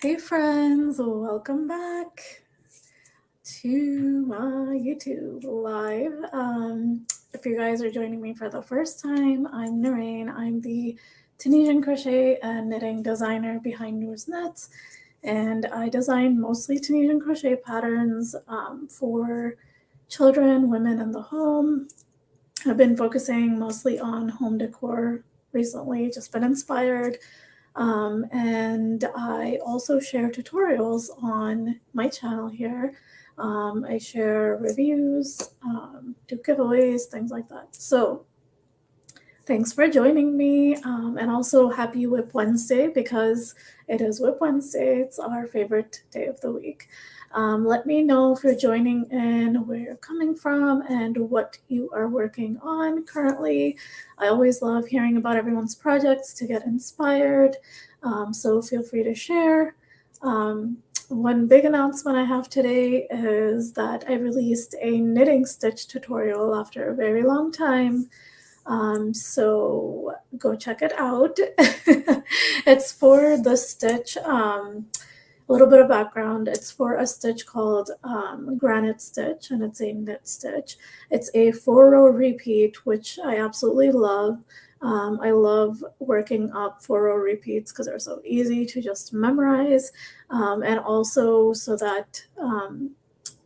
Hey friends, welcome back to my YouTube live. If you guys are joining me for the first time, I'm Noor. I'm the Tunisian crochet and knitting designer behind Noor's Knits, and I design mostly Tunisian crochet patterns for children, women in the home. I've been focusing mostly on home decor recently, just been inspired. And I also share tutorials on my channel here. I share reviews, do giveaways, things like that. So thanks for joining me, and also happy Whip Wednesday because it is Whip Wednesday. It's our favorite day of the week. Let me know if you're joining in, where you're coming from, and what you are working on currently. I always love hearing about everyone's projects to get inspired, so feel free to share. One big announcement I have today is that I released a knitting stitch tutorial after a very long time. So go check it out. It's for the stitch. A little bit of background. It's for a stitch called Granite Stitch, and it's a knit stitch. It's a 4-row repeat, which I absolutely love. I love working up 4-row repeats because they're so easy to just memorize, and also so that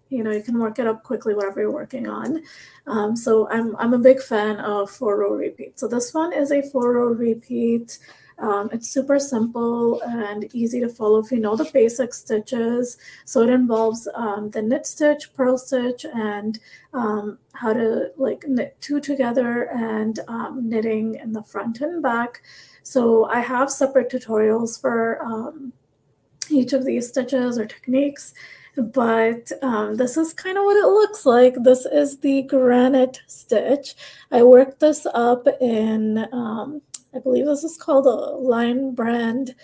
you can work it up quickly, whatever you're working on. So I'm a big fan of 4-row repeat. So this one is a 4-row repeat. It's super simple and easy to follow if you know the basic stitches. So it involves the knit stitch, purl stitch, and how to knit two together, and knitting in the front and back. So I have separate tutorials for each of these stitches or techniques, but this is kind of what it looks like. This is the Granite Stitch. I worked this up in, I believe this is called a Line Brand.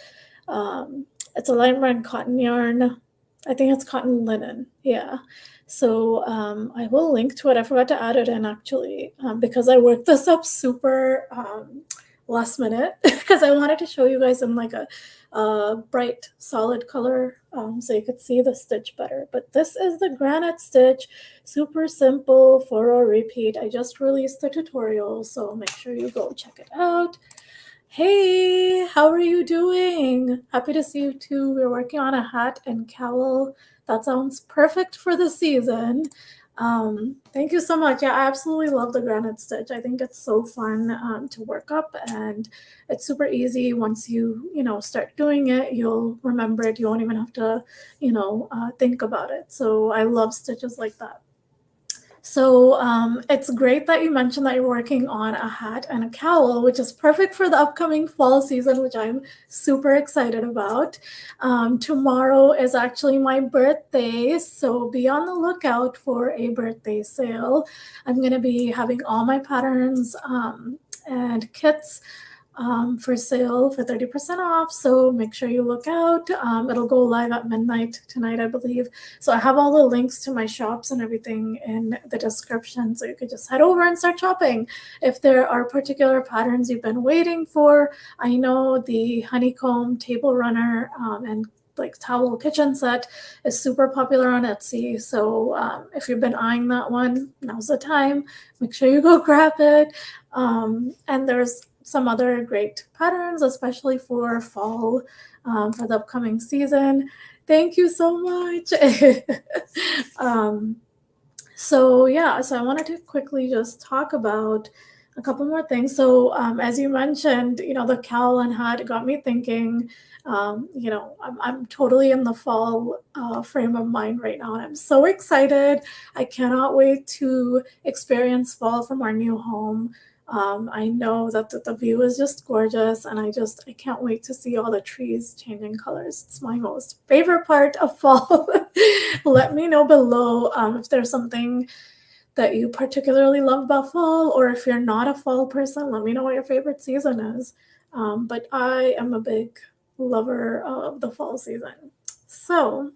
It's a Line Brand cotton yarn. I think it's cotton linen. Yeah. So I will link to it. I forgot to add it in actually, because I worked this up super last minute because I wanted to show you guys in like a bright solid color, so you could see the stitch better. But this is the Granite Stitch, super simple 4-row repeat. I just released the tutorial, so make sure you go check it out. Hey, how are you doing? Happy to see you too. We're working on a hat and cowl. That sounds perfect for the season. Thank you so much. Yeah, I absolutely love the Granite Stitch. I think it's so fun to work up, and it's super easy. Once you start doing it, you'll remember it. You won't even have to think about it. So I love stitches like that. So it's great that you mentioned that you're working on a hat and a cowl, which is perfect for the upcoming fall season, which I'm super excited about. Tomorrow is actually my birthday, so be on the lookout for a birthday sale. I'm going to be having all my patterns and kits for sale for 30% off, so make sure you look out. It'll go live at midnight tonight, I believe. So I have all the links to my shops and everything in the description, so you could just head over and start shopping. If there are particular patterns you've been waiting for, I know the honeycomb table runner and like towel kitchen set is super popular on Etsy. So if you've been eyeing that one, now's the time. Make sure you go grab it. And there's some other great patterns, especially for fall, for the upcoming season. Thank you so much. So I wanted to quickly just talk about a couple more things. So as you mentioned, the cowl and hat got me thinking. I'm totally in the fall frame of mind right now, and I'm so excited. I cannot wait to experience fall from our new home. I know that the view is just gorgeous, and I can't wait to see all the trees changing colors. It's my most favorite part of fall. Let me know below if there's something that you particularly love about fall, or if you're not a fall person, let me know what your favorite season is. But I am a big lover of the fall season. So,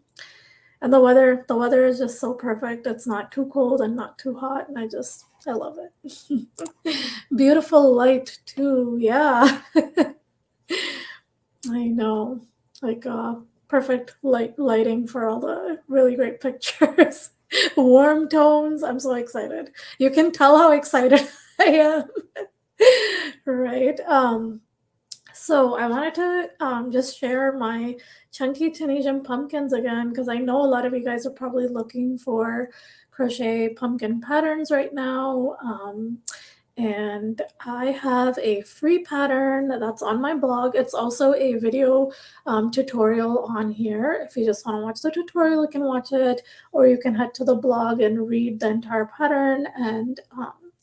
and the weather is just so perfect. It's not too cold and not too hot, and I love it. Beautiful light too. Yeah. I know. Like perfect lighting for all the really great pictures. Warm tones. I'm so excited. You can tell how excited I am. Right. So I wanted to just share my chunky Tunisian pumpkins again, because I know a lot of you guys are probably looking for crochet pumpkin patterns right now. And I have a free pattern that's on my blog. It's also a video tutorial on here. If you just want to watch the tutorial, you can watch it, or you can head to the blog and read the entire pattern and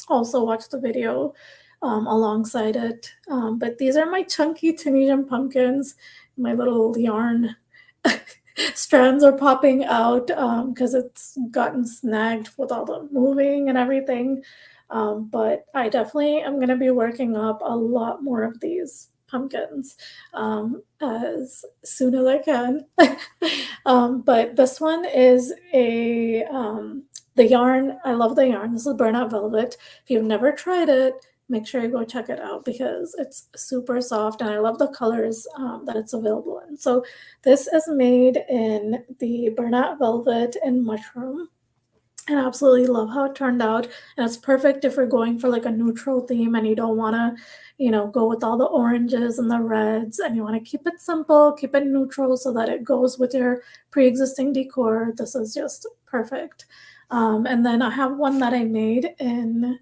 also watch the video alongside it. But these are my chunky Tunisian pumpkins. My little yarn strands are popping out because it's gotten snagged with all the moving and everything. But I definitely am going to be working up a lot more of these pumpkins as soon as I can. But this one is the yarn. I love the yarn. This is burnout velvet. If you've never tried it, make sure you go check it out because it's super soft and I love the colors that it's available in. So this is made in the burnout velvet and mushroom. And I absolutely love how it turned out. And it's perfect if you're going for like a neutral theme and you don't want to, go with all the oranges and the reds and you want to keep it simple, keep it neutral so that it goes with your pre-existing decor. This is just perfect. And then I have one that I made in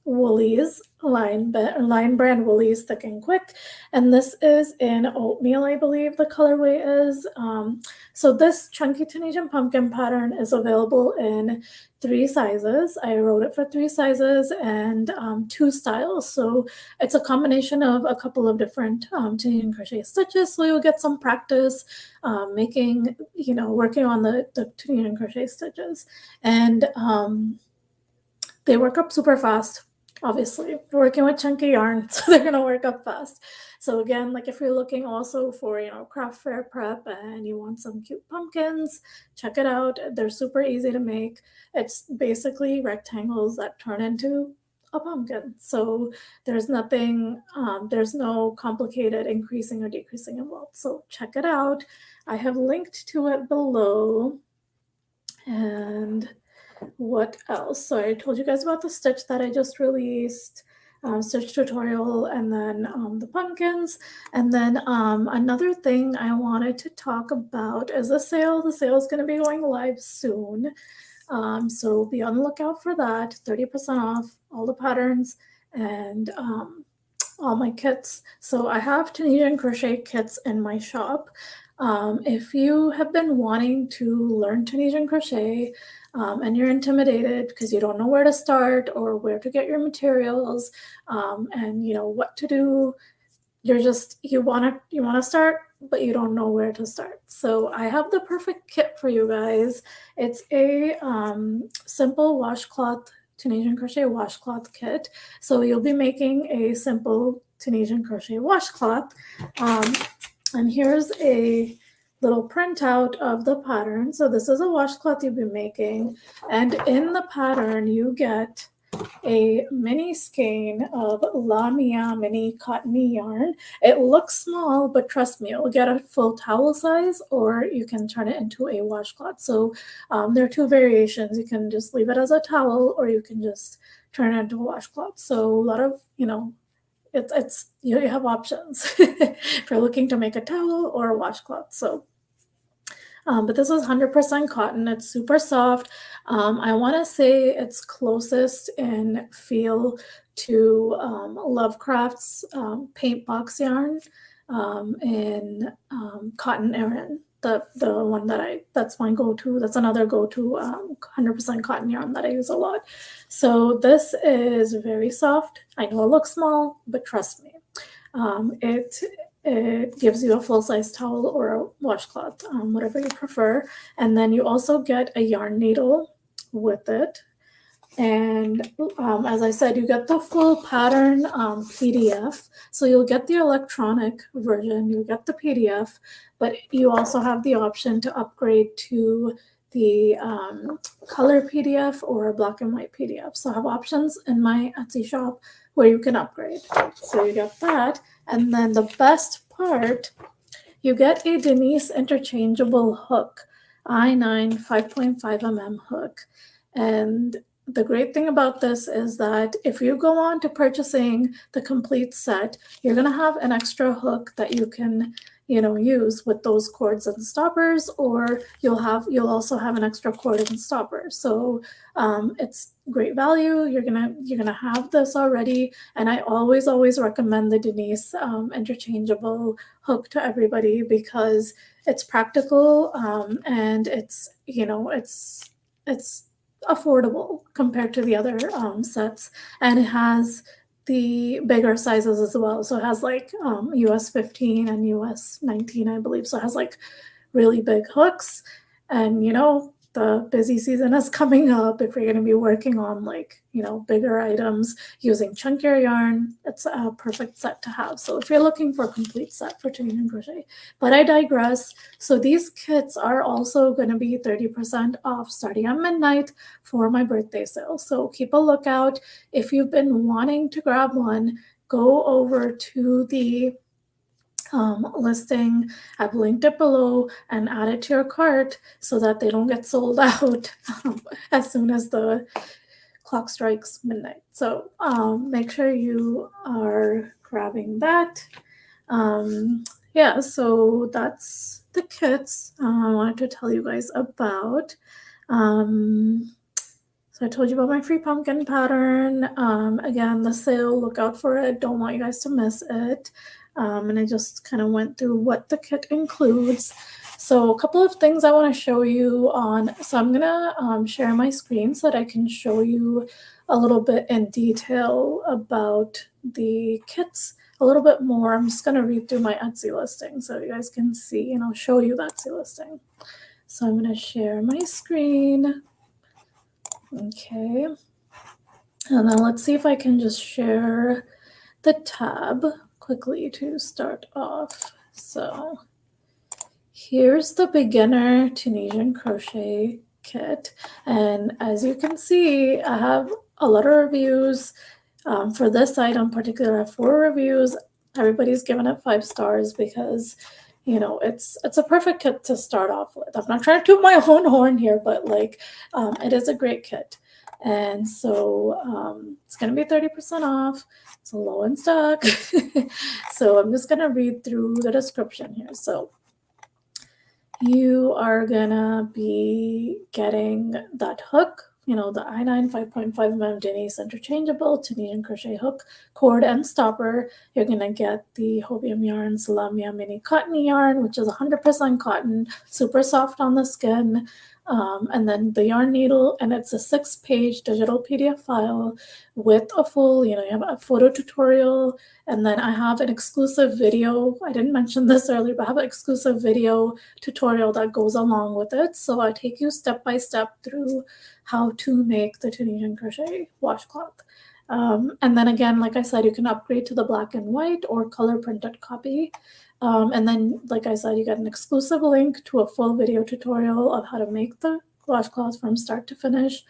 Woolies, line brand Woolies Thick and Quick, and this is in oatmeal, I believe the colorway is. So this chunky Tunisian pumpkin pattern is available in 3 sizes. I wrote it for 3 sizes and 2 styles. So it's a combination of a couple of different Tunisian crochet stitches. So you'll get some practice working on the Tunisian crochet stitches. And they work up super fast. Obviously, we're working with chunky yarn, so they're gonna work up fast. So again, like if you're looking also for craft fair prep and you want some cute pumpkins, check it out. They're super easy to make. It's basically rectangles that turn into a pumpkin. So there's nothing, there's no complicated increasing or decreasing involved. So check it out. I have linked to it below. And what else? So I told you guys about the stitch that I just released, stitch tutorial, and then the pumpkins. And then another thing I wanted to talk about is the sale. The sale is going to be going live soon. So be on the lookout for that. 30% off all the patterns and all my kits. So I have Tunisian crochet kits in my shop. If you have been wanting to learn Tunisian crochet and you're intimidated because you don't know where to start or where to get your materials and what to do, you want to start, but you don't know where to start. So I have the perfect kit for you guys. It's a simple washcloth Tunisian crochet washcloth kit. So you'll be making a simple Tunisian crochet washcloth. And here's a little printout of the pattern. So this is a washcloth you'll be making. And in the pattern, you get a mini skein of Lamia mini cottony yarn. It looks small, but trust me, you'll get a full towel size or you can turn it into a washcloth. So there are 2 variations. You can just leave it as a towel or you can just turn it into a washcloth. So a lot of, you have options if you're looking to make a towel or a washcloth. So but this is 100% cotton. It's super soft. I want to say it's closest in feel to Lovecraft's paint box yarn in Cotton Erin. The one that's my go-to. That's another go-to 100% cotton yarn that I use a lot. So this is very soft. I know it looks small, but trust me, it gives you a full-size towel or a washcloth, whatever you prefer. And then you also get a yarn needle with it. And as I said, you get the full pattern PDF. So you'll get the electronic version, you'll get the PDF, but you also have the option to upgrade to the color PDF or black and white PDF. So I have options in my Etsy shop where you can upgrade. So you get that. And then the best part you get a Denise interchangeable hook, I9 5.5 mm hook. And the great thing about this is that if you go on to purchasing the complete set, you're going to have an extra hook that you can, use with those cords and stoppers, or you'll also have an extra cord and stopper. So it's great value. You're gonna have this already, and I always recommend the Denise interchangeable hook to everybody because it's practical, and it's affordable compared to the other sets, and it has the bigger sizes as well. So it has like US 15 and US 19, I believe. So it has like really big hooks, and the busy season is coming up. If you're going to be working on like bigger items using chunkier yarn, it's a perfect set to have. So if you're looking for a complete set for Tunisian crochet, but I digress. So these kits are also going to be 30% off starting at midnight for my birthday sale. So keep a lookout. If you've been wanting to grab one, go over to the listing. I've linked it below, and add it to your cart so that they don't get sold out as soon as the clock strikes midnight. So make sure you are grabbing that. Yeah, so that's the kits I wanted to tell you guys about. So I told you about my free pumpkin pattern. Again, the sale, look out for it. Don't want you guys to miss it. And I just kind of went through what the kit includes. So a couple of things I want to show you on. So I'm going to share my screen so that I can show you a little bit in detail about the kits a little bit more. I'm just going to read through my Etsy listing so you guys can see, and I'll show you the Etsy listing. So I'm going to share my screen. Okay. And then let's see if I can just share the tab quickly to start off. So here's the beginner Tunisian crochet kit. And as you can see, I have a lot of reviews. For this item in particular, I have 4 reviews. Everybody's given it 5 stars because it's a perfect kit to start off with. I'm not trying to toot my own horn here, but like it is a great kit. And so it's going to be 30% off. It's low in stock. So I'm just going to read through the description here. So you are going to be getting that hook, the I9 5.5 mm Denise interchangeable Tunisian crochet hook, cord, and stopper. You're going to get the Hobium Yarns Lamia Mini Cotton Yarn, which is 100% cotton, super soft on the skin. And then the yarn needle, and it's a 6-page digital PDF file with a full, you have a photo tutorial, and then I have an exclusive video. I didn't mention this earlier, but I have an exclusive video tutorial that goes along with it. So I take you step by step through how to make the Tunisian crochet washcloth. And then again, like I said, you can upgrade to the black and white or color printed copy. And then, like I said, you get an exclusive link to a full video tutorial of how to make the washcloth from start to finish.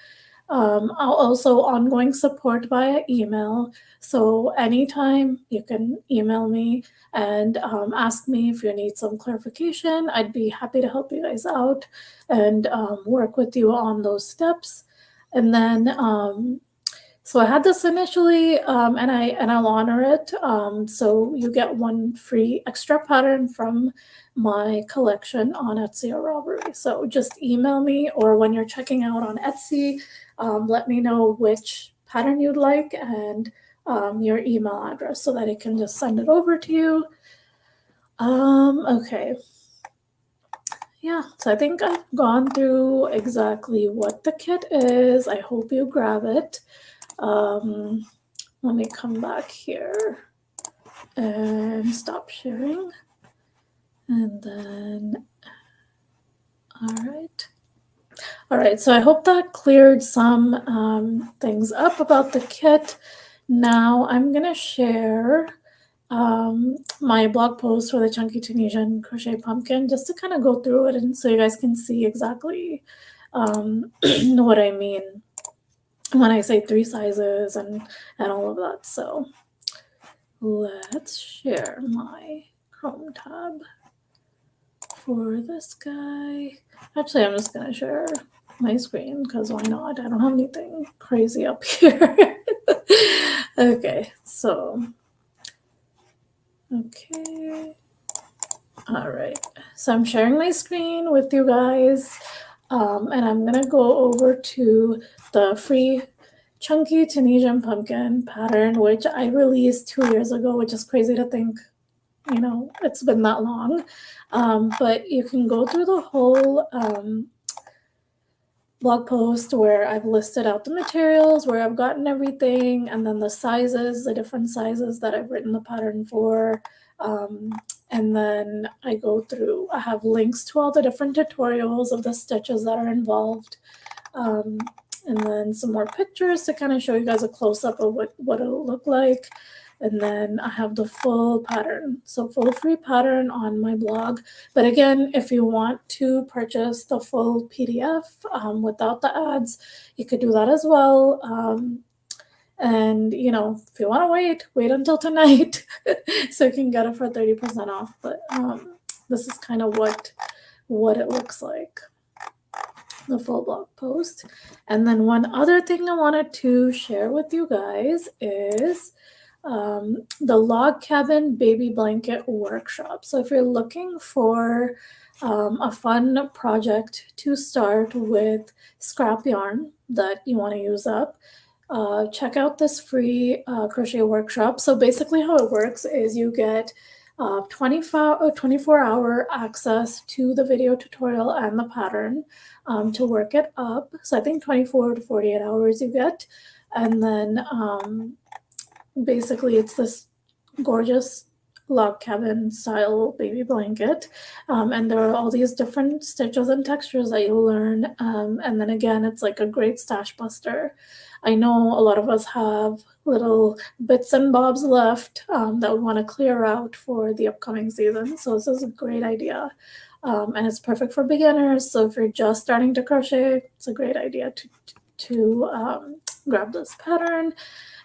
Also ongoing support via email. So anytime you can email me and ask me if you need some clarification. I'd be happy to help you guys out and work with you on those steps. And then so I had this initially, and I'll honor it. So you get 1 free extra pattern from my collection on Etsy or Ravelry. So just email me, or when you're checking out on Etsy, let me know which pattern you'd like and your email address so that I can just send it over to you. Okay. Yeah, so I think I've gone through exactly what the kit is. I hope you grab it. Let me come back here and stop sharing. And then, all right, so I hope that cleared some things up about the kit. Now I'm going to share my blog post for the Chunky Tunisian Crochet Pumpkin just to kind of go through it and so you guys can see exactly what I mean when I say 3 sizes and all of that. So let's share my Chrome tab. for this guy. Actually, I'm just gonna share my screen because why not? I don't have anything crazy up here. Okay, so okay. All right, so I'm sharing my screen with you guys, and I'm gonna go over to the free chunky Tunisian pumpkin pattern, which I released 2 years ago, which is crazy to think, you know, it's been that long. But you can go through the whole blog post where I've listed out the materials, where I've gotten everything, and then the sizes, the different sizes that I've written the pattern for. And then I go through, I have links to all the different tutorials of the stitches that are involved. And then some more pictures to kind of show you guys a close-up of what it'll look like. And then I have the full pattern, so full free pattern on my blog. But again, if you want to purchase the full PDF without the ads, you could do that as well. And you know, if you want to wait until tonight so you can get it for 30% off. But this is kind of what it looks like, the full blog post. And then one other thing I wanted to share with you guys is the log cabin baby blanket workshop. So if you're looking for a fun project to start with scrap yarn that you want to use up, check out this free crochet workshop. So basically how it works is you get 24-hour access to the video tutorial and the pattern to work it up. So I think 24 to 48 hours you get. And then basically it's this gorgeous log cabin style baby blanket, and there are all these different stitches and textures that you learn, and then again it's like a great stash buster. I know a lot of us have little bits and bobs left that we want to clear out for the upcoming season, so this is a great idea, and it's perfect for beginners. So if you're just starting to crochet, it's a great idea to grab this pattern.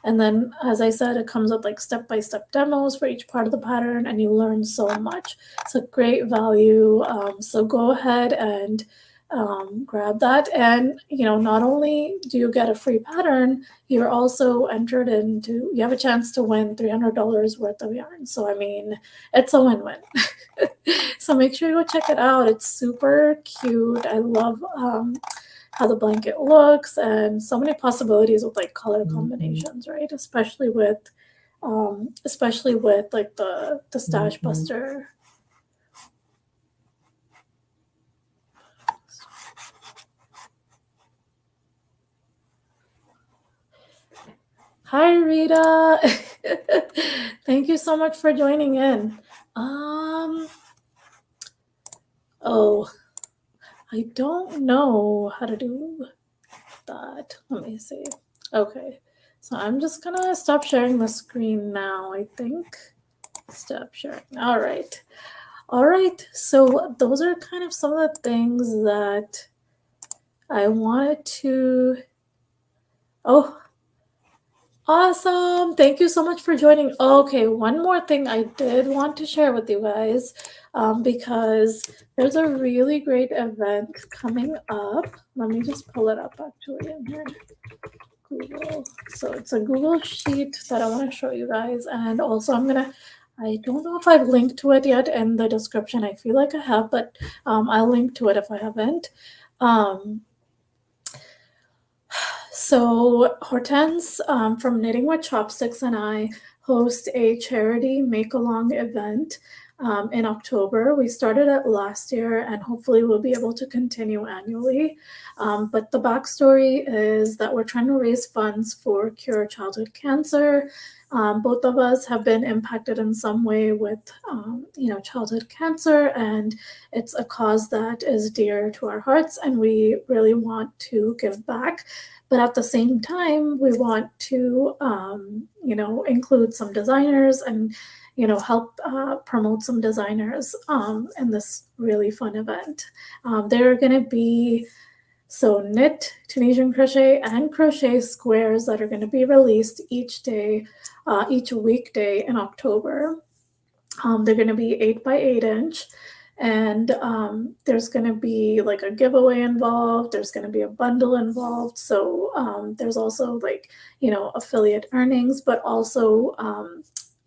And then, as I said, it comes with like step-by-step demos for each part of the pattern, and you learn so much. It's a great value. So go ahead and grab that. And, you know, not only do you get a free pattern, you're also entered into, you have a chance to win $300 worth of yarn. So, I mean, it's a win-win. So make sure you go check it out. It's super cute. I love how the blanket looks, and so many possibilities with like color combinations, right? Especially with like the stash buster. Hi Rita. Thank you so much for joining in. Oh, I don't know how to do that. Let me see. Okay, so I'm just gonna stop sharing the screen now, I think. Stop sharing. All right. So those are kind of some of the things that I wanted to. Oh, awesome. Thank you so much for joining. Okay, one more thing I did want to share with you guys, because there's a really great event coming up. Let me just pull it up actually in here. Google. So it's a Google sheet that I want to show you guys. And also I don't know if I've linked to it yet in the description. I feel like I have, but I'll link to it if I haven't. So Hortense from Knitting with Chopsticks and I host a charity make-along event in October. We started it last year, and hopefully we'll be able to continue annually. But the backstory is that we're trying to raise funds for Cure Childhood Cancer. Both of us have been impacted in some way with, childhood cancer, and it's a cause that is dear to our hearts, and we really want to give back. But at the same time, we want to, include some designers and, help promote some designers in this really fun event. There are going to be knit, Tunisian crochet, and crochet squares that are going to be released each weekday in October. They're going to be 8 by 8 inch. and there's going to be like a giveaway involved. There's going to be a bundle involved. So there's also like, affiliate earnings, but also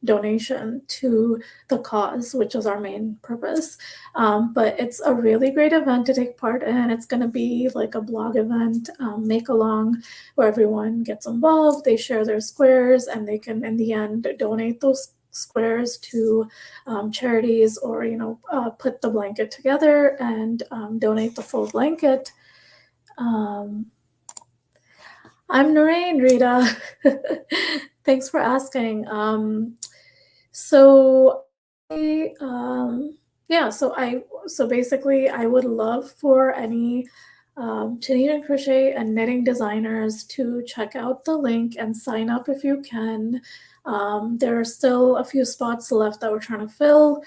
donation to the cause, which is our main purpose. But it's a really great event to take part in. It's going to be like a blog event, make along, where everyone gets involved. They share their squares, and they can, in the end, donate those squares to charities, or put the blanket together and donate the full blanket. I'm Noreen, Rita. Thanks for asking. So basically I would love for any Tunisian crochet and knitting designers to check out the link and sign up if you can. There are still a few spots left that we're trying to fill.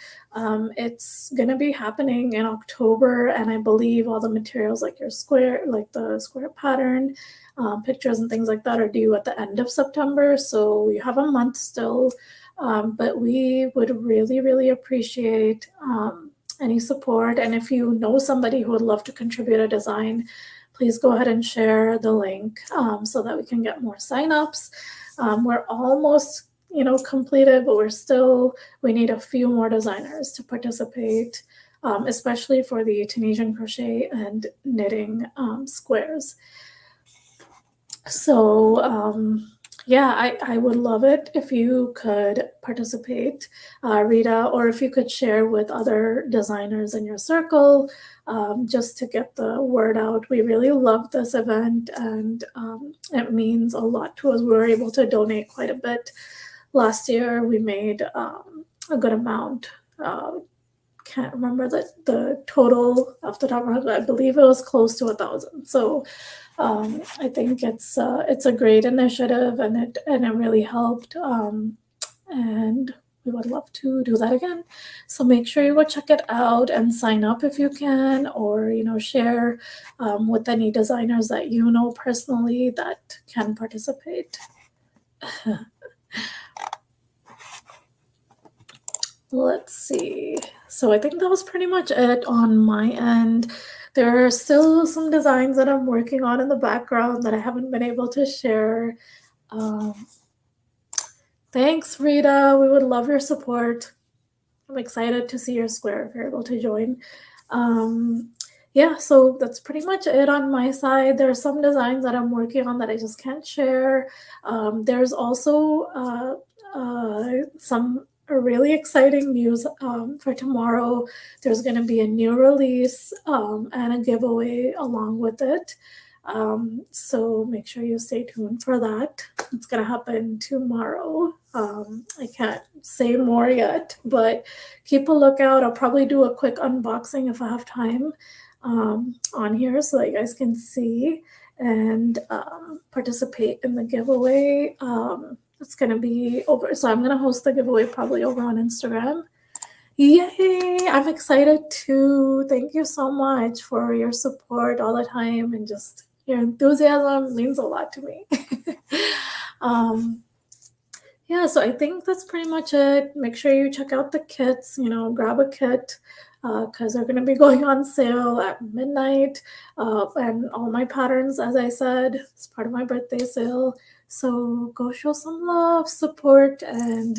It's gonna be happening in October, and I believe all the materials like the square pattern, pictures and things like that are due at the end of September. So you have a month still. But we would really, really appreciate any support. And if you know somebody who would love to contribute a design, please go ahead and share the link so that we can get more signups. We're almost, completed, but we need a few more designers to participate, especially for the Tunisian crochet and knitting squares. So I would love it if you could participate, Rita, or if you could share with other designers in your circle, just to get the word out. We really love this event, and it means a lot to us. We were able to donate quite a bit. Last year, we made a good amount. Can't remember the total off the top of my head. I believe it was close to 1,000. So I think it's a great initiative, and it really helped. And we would love to do that again. So make sure you go check it out and sign up if you can, or share with any designers that you know personally that can participate. Let's see. So I think that was pretty much it on my end. There are still some designs that I'm working on in the background that I haven't been able to share. Thanks, Rita. We would love your support. I'm excited to see your square if you're able to join. So that's pretty much it on my side. There are some designs that I'm working on that I just can't share. There's also some really exciting news for tomorrow. There's going to be a new release and a giveaway along with it. So make sure you stay tuned for that. It's going to happen tomorrow. I can't say more yet, but keep a lookout. I'll probably do a quick unboxing if I have time on here so that you guys can see and participate in the giveaway. It's going to be over. So I'm going to host the giveaway probably over on Instagram. Yay! I'm excited too. Thank you so much for your support all the time, and just your enthusiasm means a lot to me. So I think that's pretty much it. Make sure you check out the kits, grab a kit because they're going to be going on sale at midnight. And all my patterns, as I said, it's part of my birthday sale. So go show some love, support, and,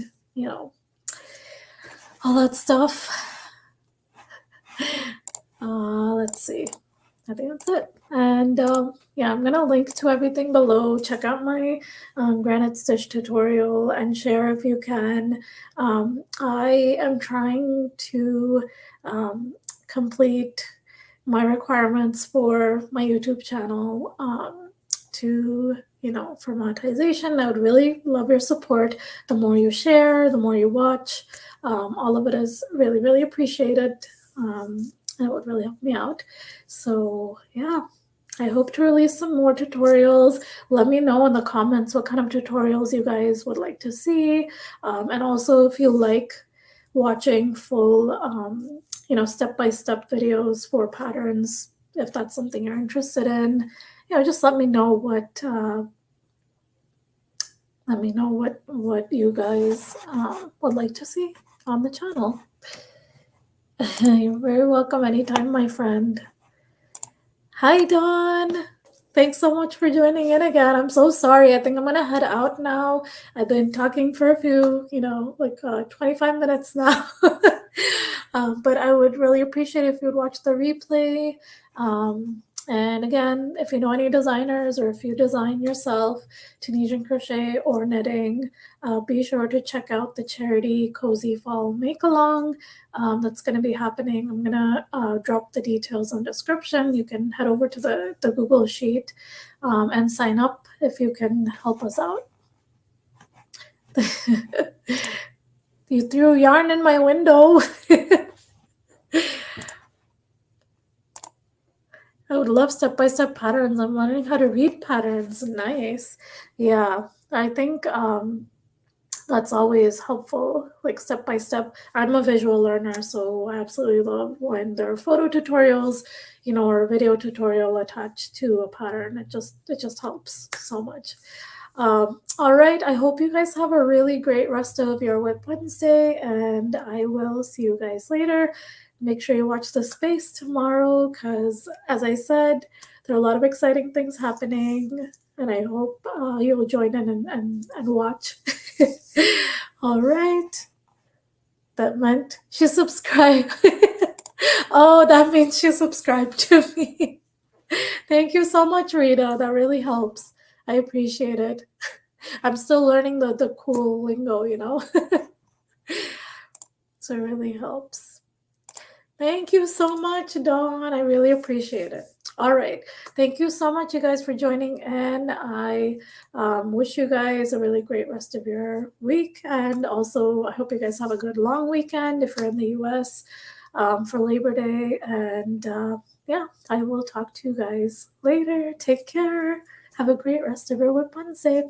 all that stuff. Let's see. I think that's it. And I'm going to link to everything below. Check out my Granite Stitch tutorial and share if you can. I am trying to complete my requirements for my YouTube channel for monetization. I would really love your support. The more you share, the more you watch, all of it is really, really appreciated. It would really help me out. So I hope to release some more tutorials. Let me know in the comments what kind of tutorials you guys would like to see. And also if you like watching full, step-by-step videos for patterns, if that's something you're interested in, just let me know what you guys would like to see on the channel. You're very welcome anytime, my friend. Hi, Dawn. Thanks so much for joining in again. I'm so sorry. I think I'm gonna head out now. I've been talking for a few, 25 minutes now. But I would really appreciate if you would watch the replay. And again, if you know any designers or if you design yourself, Tunisian crochet or knitting, be sure to check out the charity Cozy Fall Make Along. That's going to be happening. I'm going to drop the details in the description. You can head over to the Google Sheet and sign up if you can help us out. You threw yarn in my window. I would love step-by-step patterns. I'm learning how to read patterns. Nice. Yeah, I think that's always helpful, like step by step. I'm a visual learner, so I absolutely love when there are photo tutorials, or a video tutorial attached to a pattern. It just helps so much. All right, I hope you guys have a really great rest of your Whip Wednesday, and I will see you guys later. Make sure you watch the space tomorrow because, as I said, there are a lot of exciting things happening, and I hope you'll join in and watch. All right. That meant she subscribed. Oh, that means she subscribed to me. Thank you so much, Rita. That really helps. I appreciate it. I'm still learning the cool lingo, So it really helps. Thank you so much, Dawn. I really appreciate it. All right. Thank you so much, you guys, for joining in. I wish you guys a really great rest of your week. And also, I hope you guys have a good long weekend if you're in the US for Labor Day. And yeah, I will talk to you guys later. Take care. Have a great rest of your Whip Wednesday.